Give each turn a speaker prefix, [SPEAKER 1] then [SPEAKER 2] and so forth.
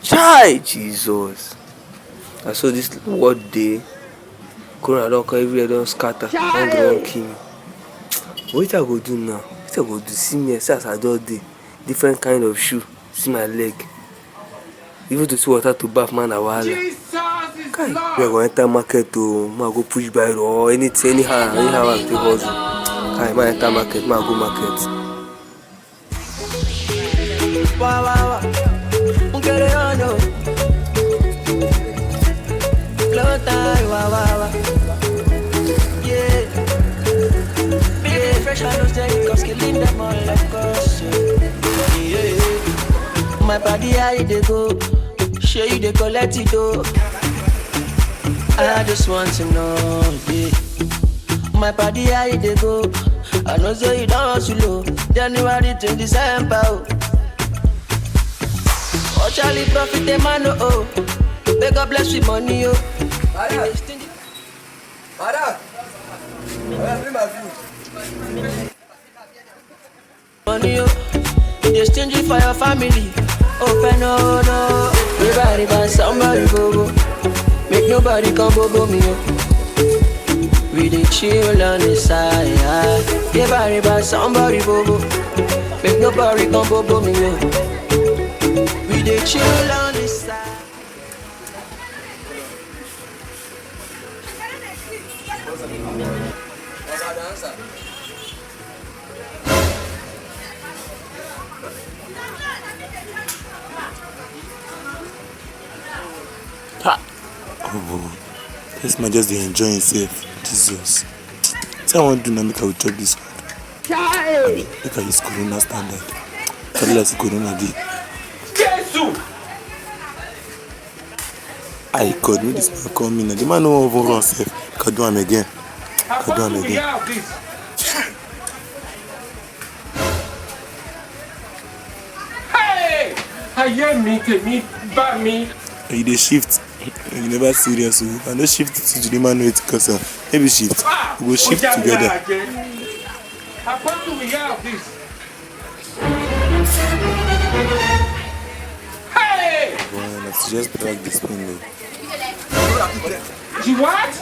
[SPEAKER 1] Chai Jesus. I saw this what day. Corona don come, everywhere don scatter. Hunger wan kill me. Wetin I go do now? Wetin I go do? See me see as I just dey. Different kind of shoe. See my leg. Even to see water to baff man na wahala. Kai, me I go enter market o. Me I go push buy or anything, anyhow I take hustle. Kai, me I enter market, me I go market.
[SPEAKER 2] Wow, wow, wow. Get it on, no. Low time, wow, wow, wow. Yeah. Big fresh and nostalgic, cause killing them all, of course. Yeah. My body, how they go? Show you the collect it, though. I just want to know, yeah. My body, how they go? I know so you don't hustle, January to December, oh. Oh, Charlie profit the man, oh. May God bless with money, oh. Money, oh. You stingy for your family. Open, oh, no. Everybody buy somebody, go. Make nobody come go me, oh. We dey chill on the side. Everybody buy somebody, go. Make nobody come go me, oh. We dey chill on the side.
[SPEAKER 3] Oh, this man just dey enjoy himself. Jesus. Say I want to do now, make I will chop this food. I mean, make I use Corona standard. Tell us Corona dey. I God, me this man come in. The man no even run safe. Can do him again. Can do him again.
[SPEAKER 4] Hey! I hear me, back me.
[SPEAKER 3] You dey shift. You never serious. I no shift to the man with cause maybe shift. We go shift together.
[SPEAKER 4] How come do we have this? Hey!
[SPEAKER 3] Boy, I have to just drag this pin though.
[SPEAKER 4] You what?